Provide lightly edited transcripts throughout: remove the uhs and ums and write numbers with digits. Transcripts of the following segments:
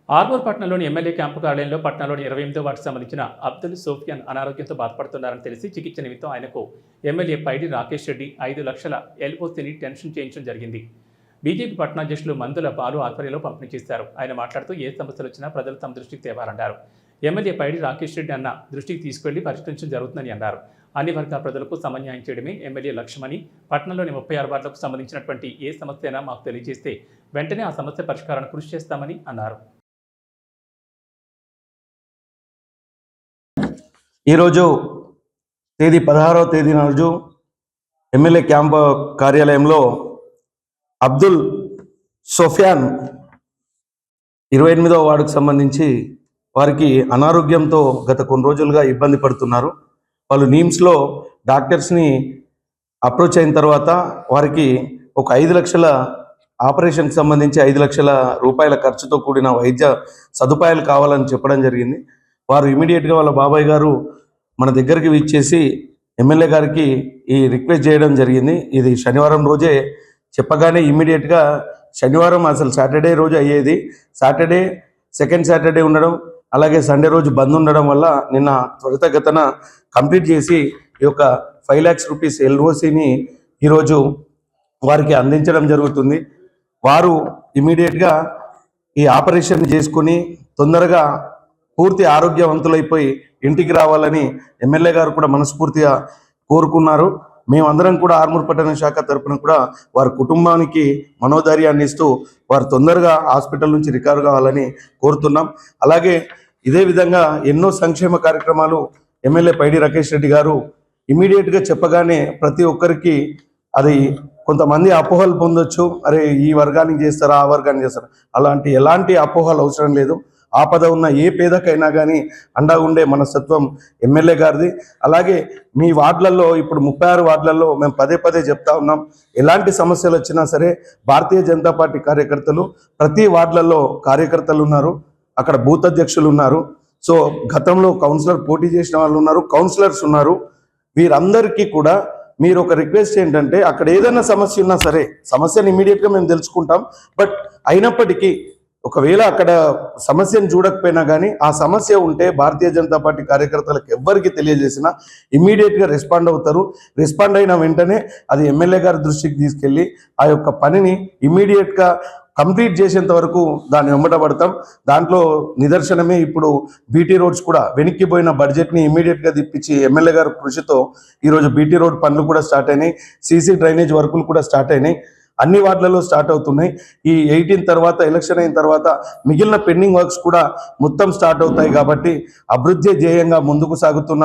ఆర్మూర్ పట్టణంలోని MLA camp కార్యాలయంలో పట్టణంలోని 28వ వార్డుకు సంబంధించిన అబ్దుల్ సోఫియాన్ అనారోగ్యంతో బాధపడుతున్నారని తెలిసి చికిత్స నిమిత్తం ఆయనకు ఎమ్మెల్యే పైడి రాకేష్ రెడ్డి 5 లక్షల ఎల్ఓసిని టెన్షన్ చేయించడం జరిగింది. బీజేపీ పట్టణాధ్యక్షులు మందుల బాలు ఆధ్వర్యంలో పంపిణీ చేశారు. ఆయన మాట్లాడుతూ ఏ సమస్యలు వచ్చినా ప్రజలు తమ దృష్టికి తేవాలన్నారు. ఎమ్మెల్యే పైడి రాకేష్ రెడ్డి అన్న దృష్టికి తీసుకెళ్లి పరిష్కరించడం జరుగుతుందని అన్నారు. అన్ని వర్గాల ప్రజలకు సమన్యాయం చేయడమే ఎమ్మెల్యే లక్ష్యమని, పట్టణంలోని 36 వార్డులకు సంబంధించినటువంటి ఏ సమస్య అయినా మాకు తెలియజేస్తే వెంటనే ఆ సమస్య పరిష్కారానికి కృషి చేస్తామని అన్నారు. ఈరోజు తేదీ 16వ తేదీ రోజు ఎమ్మెల్యే క్యాంపు కార్యాలయంలో అబ్దుల్ సోఫియాన్ 28వ వార్డుకు సంబంధించి వారికి అనారోగ్యంతో గత కొన్ని రోజులుగా ఇబ్బంది పడుతున్నారు. వాళ్ళు నీమ్స్లో డాక్టర్స్ని అప్రోచ్ అయిన తర్వాత వారికి ఒక 5 లక్షల ఆపరేషన్కి సంబంధించి 5 లక్షల రూపాయల ఖర్చుతో కూడిన వైద్య సదుపాయాలు కావాలని చెప్పడం జరిగింది. వారు ఇమీడియట్గా వాళ్ళ బాబాయ్ గారు మన దగ్గరికి విచ్చేసి ఎమ్మెల్యే గారికి ఈ రిక్వెస్ట్ చేయడం జరిగింది. ఇది శనివారం రోజే చెప్పగానే ఇమీడియట్గా శనివారం అసలు సాటర్డే రోజు అయ్యేది, సాటర్డే సెకండ్ సాటర్డే ఉండడం, అలాగే సండే రోజు బంద్ ఉండడం వల్ల నిన్న త్వరితగతన కంప్లీట్ చేసి ఈ యొక్క 5 lakhs రూపీస్ ఎల్ఓసిని ఈరోజు వారికి అందించడం జరుగుతుంది. వారు ఇమీడియట్గా ఈ ఆపరేషన్ చేసుకుని తొందరగా పూర్తి ఆరోగ్యవంతులైపోయి ఇంటికి రావాలని ఎమ్మెల్యే గారు కూడా మనస్ఫూర్తిగా కోరుకున్నారు. మేమందరం కూడా ఆర్మూర్ పట్టణ శాఖ తరపున కూడా వారి కుటుంబానికి మనోధైర్యాన్ని ఇస్తూ వారు తొందరగా హాస్పిటల్ నుంచి రికవర్ కావాలని కోరుతున్నాం. అలాగే ఇదే విధంగా ఎన్నో సంక్షేమ కార్యక్రమాలు ఎమ్మెల్యే పైడి రాకేష్ రెడ్డి గారు ఇమీడియట్గా చెప్పగానే ప్రతి ఒక్కరికి అది కొంతమంది అపోహలు పొందొచ్చు, అరే ఈ వర్గానికి చేస్తారా ఆ వర్గానికి చేస్తారా, అలాంటి ఎలాంటి అపోహలు అవసరం లేదు. ఆపద ఉన్న ఏ పేదకైనా కానీ అండగా ఉండే మనస్తత్వం ఎమ్మెల్యే గారిది. అలాగే మీ వార్డులలో ఇప్పుడు 36 వార్డులలో మేము పదే పదే చెప్తా ఉన్నాం, ఎలాంటి సమస్యలు వచ్చినా సరే భారతీయ జనతా పార్టీ కార్యకర్తలు ప్రతి వార్డులలో కార్యకర్తలు ఉన్నారు, అక్కడ బూత్ అధ్యక్షులు ఉన్నారు. సో గతంలో కౌన్సిలర్ పోటీ చేసిన వాళ్ళు ఉన్నారు, కౌన్సిలర్స్ ఉన్నారు. వీరందరికీ కూడా మీరు ఒక రిక్వెస్ట్ ఏంటంటే అక్కడ ఏదైనా సమస్య ఉన్నా సరే సమస్యను ఇమీడియట్గా మేము తెలుసుకుంటాం. బట్ అయినప్పటికీ ఒకవేళ అక్కడ సమస్యను చూడకపోయినా కానీ ఆ సమస్య ఉంటే భారతీయ జనతా పార్టీ కార్యకర్తలకు ఎవ్వరికి తెలియజేసినా ఇమీడియట్గా రెస్పాండ్ అవుతారు. రెస్పాండ్ అయిన వెంటనే అది ఎమ్మెల్యే గారి దృష్టికి తీసుకెళ్ళి ఆ యొక్క పనిని ఇమీడియట్గా కంప్లీట్ చేసేంత వరకు దాన్ని వెంబడబడతాం. దాంట్లో నిదర్శనమే ఇప్పుడు బీటీ రోడ్స్ కూడా వెనక్కిపోయిన బడ్జెట్ని ఇమీడియట్గా తిప్పించి ఎమ్మెల్యే గారి కృషితో ఈరోజు బీటీ రోడ్ పనులు కూడా స్టార్ట్ అయినాయి, సీసీ డ్రైనేజ్ వర్కులు కూడా స్టార్ట్ అయినాయి, అన్ని వార్డులలో స్టార్ట్ అవుతున్నాయి. ఈ 18 తర్వాత ఎలక్షన్ అయిన తర్వాత మిగిలిన పెండింగ్ వర్క్స్ కూడా మొత్తం స్టార్ట్ అవుతాయి. కాబట్టి అభివృద్ధి ధ్యేయంగా ముందుకు సాగుతున్న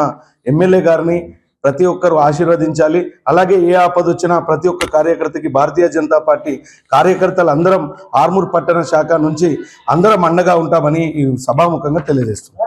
ఎమ్మెల్యే గారిని ప్రతి ఒక్కరు ఆశీర్వదించాలి. అలాగే ఏ ఆపద వచ్చినా ప్రతి ఒక్క కార్యకర్తకి భారతీయ జనతా పార్టీ కార్యకర్తలు అందరం ఆర్మూర్ పట్టణ శాఖ నుంచి అందరం అండగా ఉంటామని ఈ సభాముఖంగా తెలియజేస్తున్నాం.